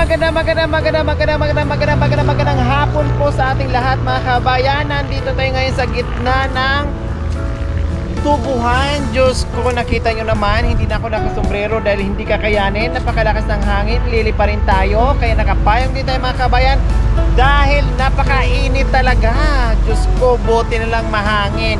magandang hapon po sa ating lahat mga kabayan. Nandito tayo ngayon sa gitna ng tubuhan. Diyos ko, nakita nyo naman, hindi na ako nakasombrero dahil hindi kakayanin. Napakalakas ng hangin, lilipa rin tayo. Kaya nakapayong din tayo mga kabayan dahil napakainit talaga. Diyos ko, buti na lang mahangin.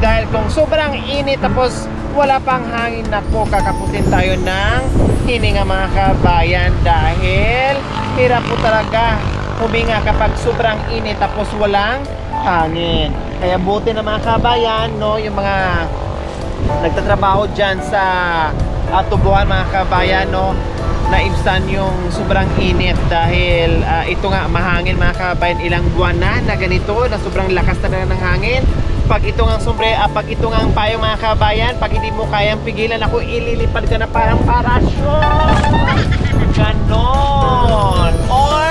Dahil kung sobrang init tapos wala pang hangin na po, kakapusin tayo ng hininga mga kabayan. Dahil hirap po talaga huminga kapag sobrang init tapos walang hangin. Kaya buti na mga kabayan, no, yung mga nagtatrabaho dyan sa tubuhan mga kabayan, no, naibsan yung sobrang init dahil ito nga mahangin mga kabayan. Ilang buwan na ganito na sobrang lakas talaga ng hangin. Pag ito nga pag ito nga ang payong mga kabayan, pag hindi mo kayang pigilan, ako ililipad ka na parang parasyon, ganon, or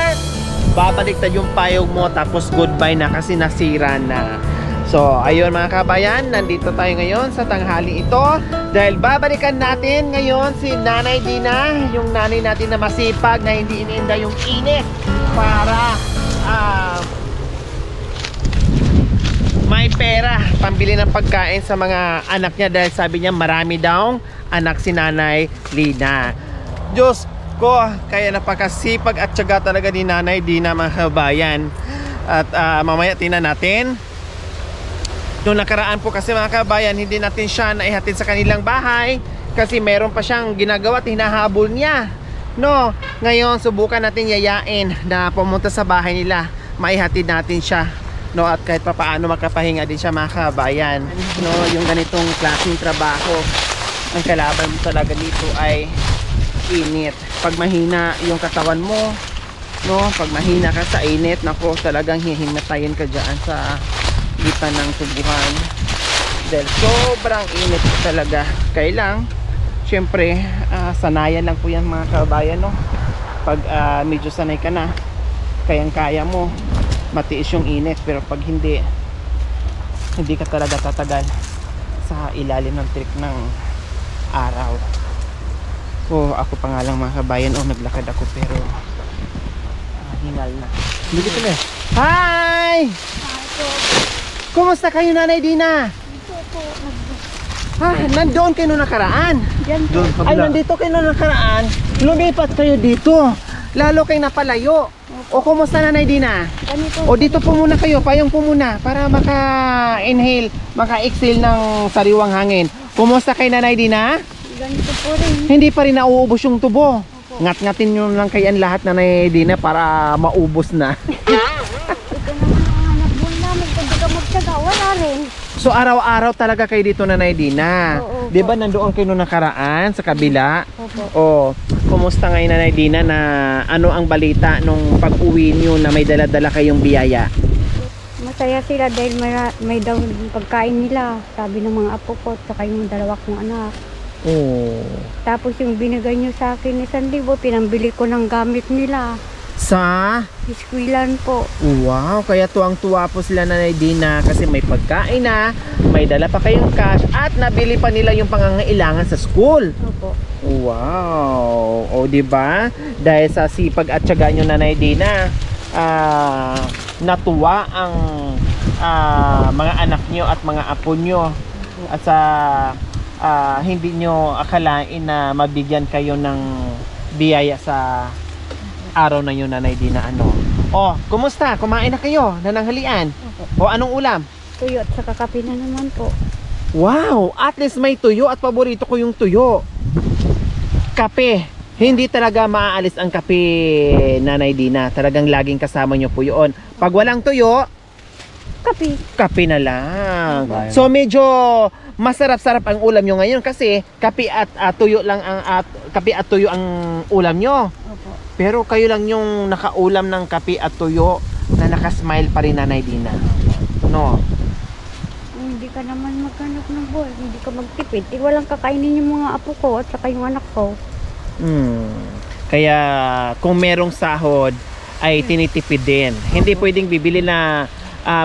babaliktad yung payong mo tapos goodbye na kasi nasira na. So ayun mga kabayan, nandito tayo ngayon sa tanghali ito dahil babalikan natin ngayon si Nanay Dina, yung nanay natin na masipag na hindi iniinda yung init para may pera pambili ng pagkain sa mga anak niya dahil sabi niya marami daw anak si Nanay Lina. Diyos ko, kaya napakasipag at tiyaga talaga ni Nanay Dina mga kabayan. At mamaya tingnan natin. Noong nakaraan po kasi mga kabayan, hindi natin siya naihatid sa kanilang bahay kasi meron pa siyang ginagawa at hinahabol niya, no? Ngayon subukan natin yayain na pumunta sa bahay nila, maihatid natin siya, no, at kahit papaano makapahinga din siya mga kabayan, no. Yung ganitong klaseng trabaho, ang kalaban mo talaga dito ay init. Pag mahina yung katawan mo, no, pag mahina ka sa init, nako, talagang hihimatayin ka dyan sa gitna ng tubuhan dahil sobrang init talaga. Kaya lang, syempre, sanayan lang po yan mga kabayan, no. Pag medyo sanay ka na, kayang-kaya mo matiis yung init, pero pag hindi ka talaga tatagal sa ilalim ng trik ng araw. Ako pa nga lang mga kabayan, naglakad ako pero hingal na. Dito na. Hi! Kumusta kayo Nanay Dina? Nandoon kayo nung nakaraan? Ay, nandito kayo nung nakaraan. Lumipat kayo dito, lalo kayo napalayo. O kumusta Nanay Dina? O dito po muna kayo, payong po muna para maka-inhale, maka-exhale ng sariwang hangin. Kumusta kay Nanay Dina? Ganito po rin. Hindi pa rin nauubos yung tubo. Ngat-ngatin nyo lang kayan lahat Nanay Dina para maubos na. Ito naman ang hanap buwan namin. Kung di ka magtsaga, wala rin. So araw-araw talaga kayo dito Nanay Dina. Oo, di ba nandoon kayo nung nakaraan sa kabila? Opo. Kumusta ngayon Nanay Dina na ano ang balita nung pag-uwi nyo na may dala-dala kayong biyaya? Masaya sila dahil may daw pagkain nila. Sabi ng mga apo ko, saka yung dalawa kong anak. Tapos yung binigay nyo sa akin ni 1,000, pinambili ko ng gamit nila. Sa? Iskwilan po. Wow, kaya tuwang-tuwa po sila Nanay Dina kasi may pagkain na, may dala pa kayong cash at nabili pa nila yung pangangailangan sa school. Opo. Wow. O di ba? Dahil sa sipag at tiyaga nyo Nanay Dina, natuwa ang mga anak nyo at mga apo nyo at sa hindi nyo akalain na mabigyan kayo ng biyaya sa araw na yun Nanay Dina. Kumusta? Kumain na kayo? Nananghalian? O anong ulam? Tuyo at saka kape na naman po. Wow! At least may tuyo at paborito ko yung tuyo. Kape. Hindi talaga maaalis ang kape Nanay Dina. Talagang laging kasama nyo po yun. Pag walang tuyo, Kape. kape na lang. So medyo masarap-sarap ang ulam nyo ngayon kasi kape at tuyo lang kape at tuyo ang ulam nyo. Opo. Pero kayo lang yung nakaulam ng kape at tuyo na nakasmile pa rin Nanay Dina. No? Hindi ka naman maghanap ng buhay, hindi ka magtipid. Walang kakainin yung mga apo ko at saka yung anak ko. Kaya kung merong sahod ay tinitipid din. Hindi pwedeng bibili na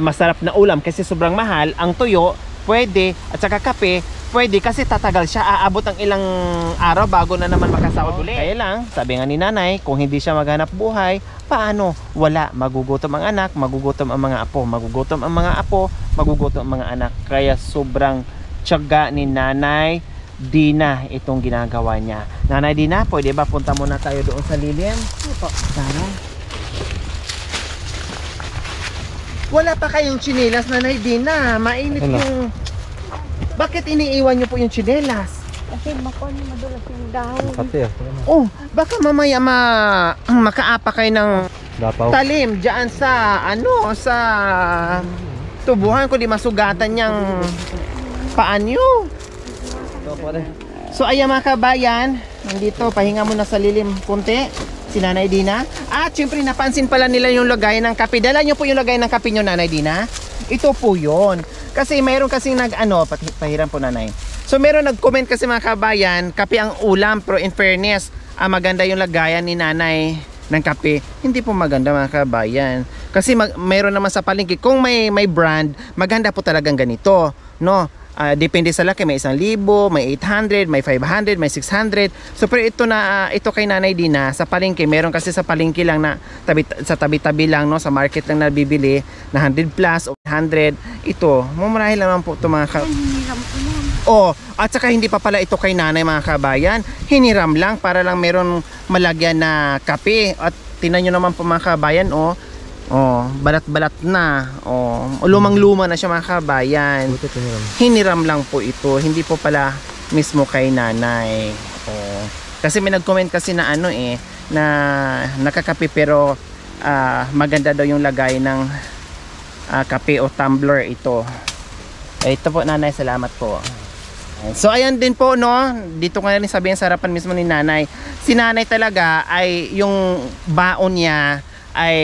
masarap na ulam kasi sobrang mahal. Ang tuyo pwede at saka kape pwede kasi tatagal siya, aabot ang ilang araw bago na naman makasahod ulit. Kaya lang, sabi nga ni nanay, kung hindi siya maghanap buhay, paano? Wala, magugutom ang anak, magugutom ang mga apo, magugutom ang mga apo, magugutom ang mga anak. Kaya sobrang tiyaga ni Nanay Dina itong ginagawa niya. Nanay Dina, pwede ba punta muna tayo doon sa lilim? Opo. Tara. Wala pa kayong tsinelas, Nanay Dina. Mainit Ano? yung... Bakit iniiwan niyo po yung tsinelas? Kasi madulas yung dahon. Pati Oh, baka mamaya makaapa kayo ng dapaw. talim diyan sa sa tubuhan ko di masugatan niyang paan nyo. So ayan mga kabayan, nandito pahinga muna sa lilim kunti si Nanay Dina. At syempre napansin pala nila yung lagay ng kape. Dala nyo po yung lagay ng kape nyo, Nanay Dina. Ito po yon. Kasi mayroon kasing pahiram po nanay. So meron nag-comment kasi mga kabayan, kape ang ulam, pero in fairness, maganda yung lagayan ni nanay ng kape. Hindi po maganda mga kabayan. Kasi mayroon naman sa palengke, kung may brand, maganda po talagang ganito, no? Depende sa laki, may 1,000, may 800, may 500, may 600. So pero ito kay Nanay Dina sa palengke, meron kasi sa palengke lang na tabi-tabi lang, no, sa market lang nabibili na 100 plus o 100. Ito, mumurahin lang po ito mga Hiniram ko nun. Oh, at saka hindi pa pala ito kay nanay mga kabayan. Hiniram lang para lang meron malagyan na kape. At tinan nyo naman po mga kabayan, balat-balat na. Lumang-luma na siya mga kabayan. Hiniram lang po ito. Hindi po pala mismo kay nanay. Kasi may nag-comment kasi na na nakakape pero maganda daw yung lagay ng kape o tumbler ito. Ito po nanay, salamat po. So ayan din po, no, dito ko na rin sabihin sa harapan mismo ni nanay. Si nanay talaga ay yung baon niya ay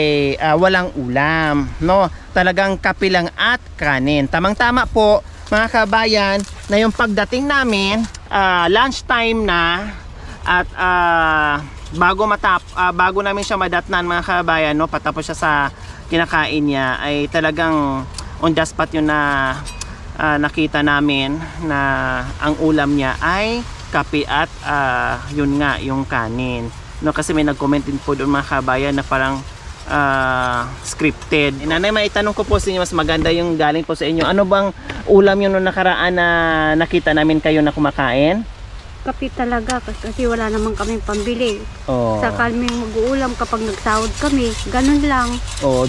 walang ulam, no, talagang kape lang at kanin. Tamang-tama po mga kabayan na yung pagdating namin lunchtime na at bago namin siya madatnan mga kabayan, no, patapos siya sa kinakain niya, ay talagang on the spot yun na nakita namin na ang ulam niya ay kape at yun nga yung kanin, no, kasi may nag-comment din po doon mga kabayan na parang scripted. Nanay, maitanong ko po sa inyo, mas maganda yung galing po sa inyo. Ano bang ulam yun nung nakaraan na nakita namin kayo na kumakain? Kape talaga kasi wala naman kaming pambili. Sa kaming mag-uulam kapag nagsahod kami, ganun lang.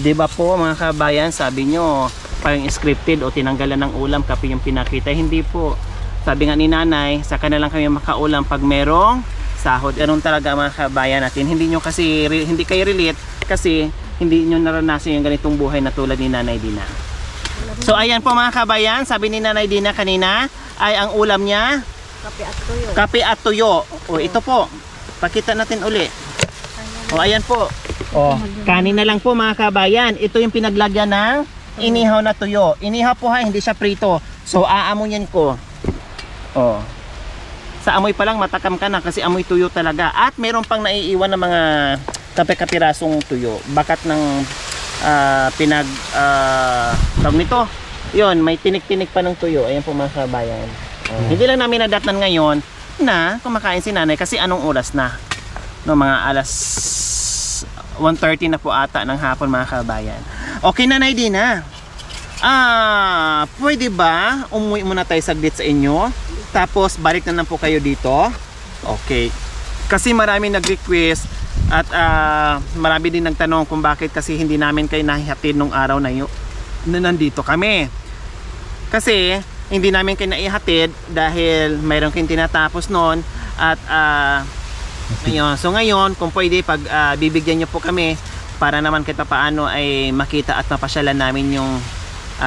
Di ba po mga kabayan, sabi nyo parang scripted o tinanggalan ng ulam, kape yung pinakita. Hindi po. Sabi nga ni nanay, saka na lang kami makaulam pag merong sahod. Ganun talaga mga kabayan natin. Hindi kayo relate kasi hindi nyo naranasan yung ganitong buhay na tulad ni Nanay Dina. So ayan po mga kabayan, sabi ni Nanay Dina kanina ay ang ulam niya Kape at tuyo. kape at tuyo. Ito po, pakita natin uli. Ayan po. Kanin na lang po mga kabayan. Ito yung pinaglagyan ng inihaw na tuyo. Inihaw po ha, hindi siya prito. So aamunin ko. Sa amoy pa lang matakam ka na kasi amoy tuyo talaga. At meron pang naiiwan ng mga kapirasong tuyo. Bakat ng tawag nito. Yun, may tinik-tinik pa ng tuyo. Ayan po mga kabayan. Hindi lang namin nadatnan ngayon na kumakain si nanay kasi anong oras na? No, mga alas 1:30 na po ata ng hapon mga kabayan. Okay, Nanay Dina. Pwede ba umuwi muna tayo saglit sa inyo? Tapos balik na lang po kayo dito. Okay. Kasi marami nag-request at marami din nagtanong kung bakit kasi hindi namin kayo nahihatid nung araw na yun na nandito kami. Kasi hindi namin kayo naihatid dahil mayroon kayong tinatapos noon at ngayon. So ngayon, kung pwede pag bibigyan nyo po kami para naman kahit paano ay makita at mapasyalan namin yung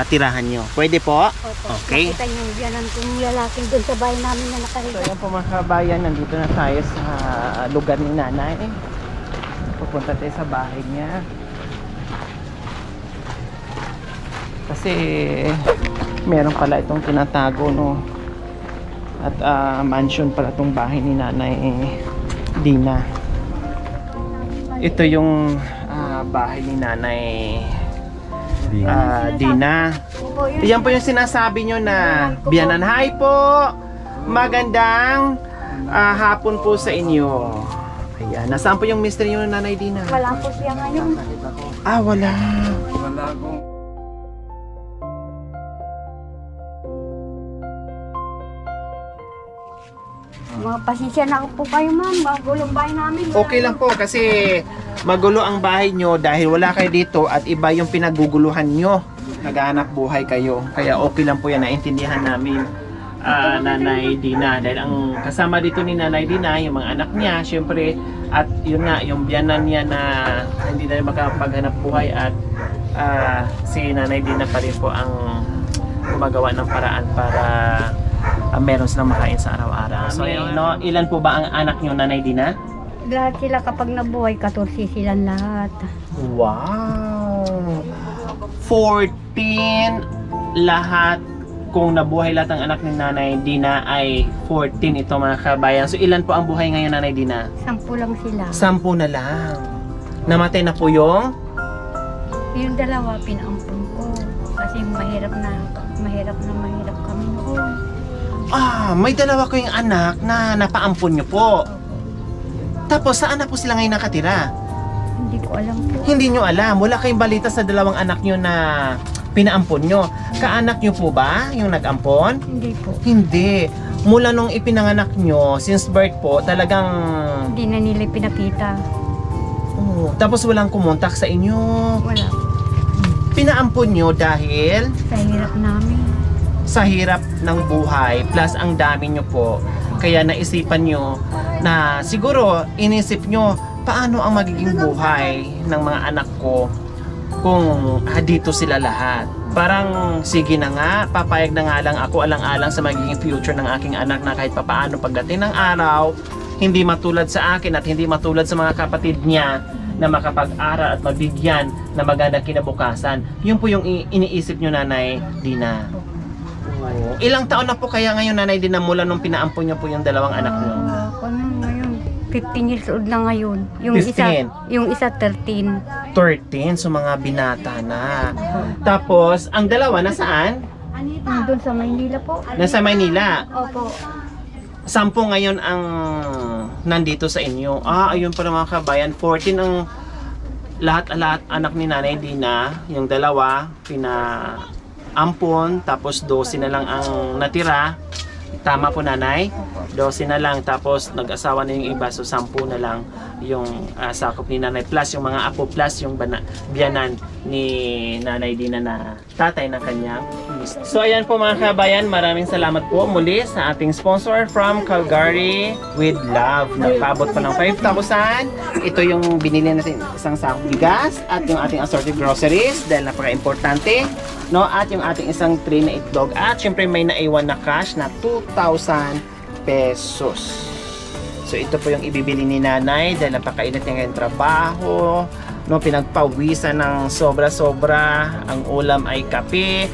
tirahan nyo. Pwede po? Opo. Okay. Nakita niyo biyanan kong lalaki doon sa bahay namin na So nakahiga. ayan po mga kabayan, nandito na tayo sa lugar ni nanay. Pupunta tayo sa bahay niya. Kasi meron pala itong tinatago, no. At mansion pala itong bahay ni Nanay Dina. Ito yung bahay ni Nanay Dina. Opo, Yan po yung sinasabi nyo na biyanan. Hi po! Magandang hapon po sa inyo. Ayan. Nasaan po yung mister nyo, Nanay Dina? Wala po siya ngayon. Wala. Mga pasensya na po kayo, ma'am. Magulong bahay namin. Okay lang po kasi magulo ang bahay nyo dahil wala kayo dito at iba yung pinaguguluhan nyo. Naghahanap buhay kayo. Kaya okay lang po yan. Naintindihan namin, Nanay Dina. Dahil ang kasama dito ni Nanay Dina, yung mga anak niya, syempre, at yun nga, yung biyanan niya na hindi na makapaghanap buhay at si Nanay Dina pa rin po ang gumagawa ng paraan para meron silang makain sa araw-araw. So, no, ilan po ba ang anak nyo, Nanay Dina? Lahat sila kapag nabuhay, 14 silang lahat. Wow! 14 lahat. Kung nabuhay lahat ang anak ni Nanay Dina ay 14 ito, mga kabayan. So ilan po ang buhay ngayon, Nanay Dina? 10 lang sila. 10 na lang. Namatay na po yung? Yung dalawa, pinampun ko. Kasi mahirap kami noon. May dalawa ko yung anak na napaampon nyo po. Tapos saan na po sila ngayon nakatira? Hindi ko alam po. Hindi nyo alam. Wala kayong balita sa dalawang anak nyo na pinaampon nyo. Kaanak nyo po ba yung nag-ampon? Hindi po. Hindi. Mula nung ipinanganak nyo, since birth po, talagang... Hindi na nila pinakita. Tapos walang kumontak sa inyo. Wala. Pinaampon nyo dahil Sa hirap namin. sa hirap ng buhay plus ang dami nyo po. Kaya naisipan nyo na siguro inisip nyo paano ang magiging buhay ng mga anak ko kung dito sila lahat. Parang sige na nga, papayag na nga lang ako alang-alang sa magiging future ng aking anak na kahit papaano pagdating ng araw, hindi matulad sa akin at hindi matulad sa mga kapatid niya na makapag-aral at mabigyan na magandang kinabukasan. Yun po yung iniisip nyo, Nanay Dina. Ilang taon na po kaya ngayon, Nanay Dina, mula nung pinaampon nyo po yung dalawang anak nyo? Ngayon, 15 years old na ngayon. 15? Yung isa 13. 13, so mga binata na. Tapos, ang dalawa, nasaan? Doon sa Maynila po. Nasa Maynila. Opo. 10 ngayon ang nandito sa inyo. Ayun pa mga kabayan. 14 ang lahat anak ni Nanay Dina. Yung dalawa, pinaampon. Tapos 12 na lang ang natira. Tama po, Nanay? 12 na lang. Tapos nag-asawa na yung iba. So 10 na lang yung sakop ni Nanay. Plus yung mga apo. Plus yung biyanan ni Nanay Dina na tatay ng kanyang mister. So ayan po mga kabayan. Maraming salamat po muli sa ating sponsor from Calgary with Love. Nagpaabot pa ng 5,000. Ito yung binili natin, isang sakong bigas at yung ating assorted groceries dahil napaka-importante. No, at yung ating isang tray na itlog at syempre may naiwan na cash na 2,000 pesos. So ito po yung ibibili ni Nanay dahil napakainit niya ngayong trabaho, no, pinagpawisan ng sobra-sobra. Ang ulam ay kape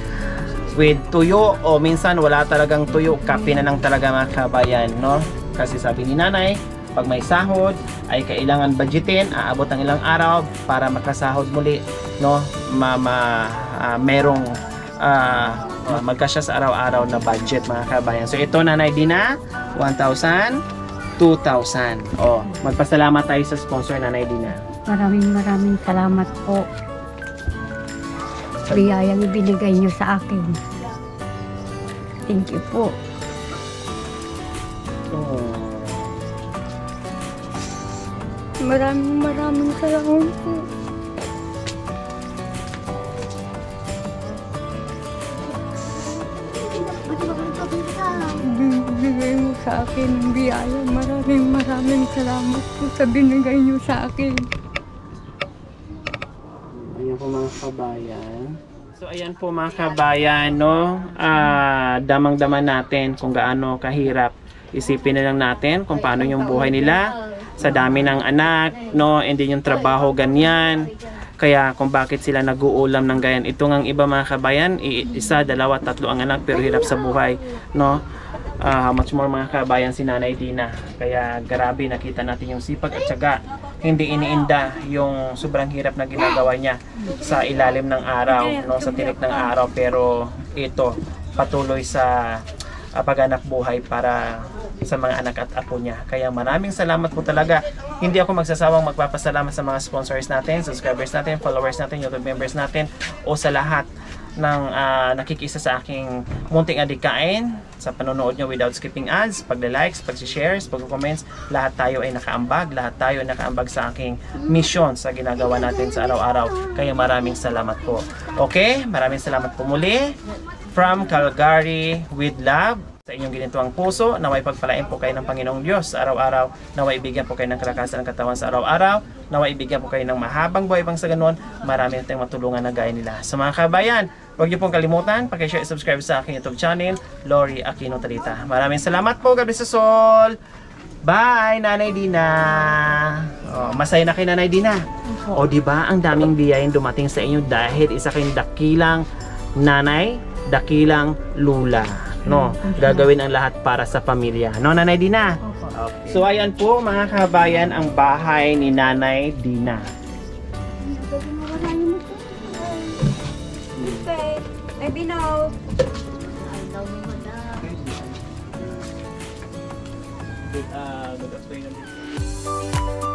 with tuyo o minsan wala talagang tuyo, kape na lang talaga mga kabayan, no? Kasi sabi ni Nanay, pag may sahod ay kailangan budgetin, aabot ng ilang araw para makasahod muli, no? Merong magkasya sa araw-araw na budget mga kabayan. So ito, Nanay Dina, 1,000, 2,000. Magpasalamat tayo sa sponsor, Nanay Dina. Maraming salamat po. Biyayang ibinigay niyo sa akin. Thank you po. Maraming salamat po. Binigay mo sa akin ang biyaya. Maraming salamat po sa binigay niyo sa akin. Ayan po mga kabayan. So ayan po mga kabayan, no? Damang-dama natin kung gaano kahirap. Isipin na lang natin kung paano yung buhay nila sa dami ng anak, no? Hindi yung trabaho ganyan. Kaya kung bakit sila nag-uulam ng ganyan. Ito ngang iba mga kabayan, isa, dalawa, tatlo ang anak pero hirap sa buhay, no? How much more mga kabayan si Nanay Dina. Kaya grabe, nakita natin yung sipag at syaga hindi iniinda yung sobrang hirap na ginagawa niya sa ilalim ng araw, no, sa tinik ng araw, pero ito patuloy sa paghanap buhay para sa mga anak at apo niya. Kaya maraming salamat po talaga. Hindi ako magsasawang magpapasalamat sa mga sponsors natin, subscribers natin, followers natin, YouTube members natin, o sa lahat ng nakikisa sa aking munting adikain sa panonood nyo without skipping ads, pagla-likes, pag-shares, pag-comments. Lahat tayo ay nakaambag, lahat tayo ay nakaambag sa aking mission sa ginagawa natin sa araw-araw. Kaya maraming salamat po. Okay, maraming salamat po muli from Calgary with love. Sa inyong ginituang puso, naway pagpalain po kayo ng Panginoong Diyos sa araw-araw, naway ibigyan po kayo ng kalakasan ng katawan sa araw-araw, naway ibigyan po kayo ng mahabang buhay pang sa ganun, marami natin matulungan na gaya nila. Sa mga kabayan, huwag niyo pong kalimutan, pag-share at subscribe sa aking YouTube channel, Lori Aquino Talita. Maraming salamat po, God bless us all! Bye, Nanay Dina! Oh, masaya na kay Nanay Dina. O diba, ang daming biyayin dumating sa inyo dahil isa kayong dakilang nanay, dakilang lula. No, gagawin ang lahat para sa pamilya. No, Nanay Dina? Okay. So ayan po mga kabayan ang bahay ni Nanay Dina. Ay, binaw. Good afternoon.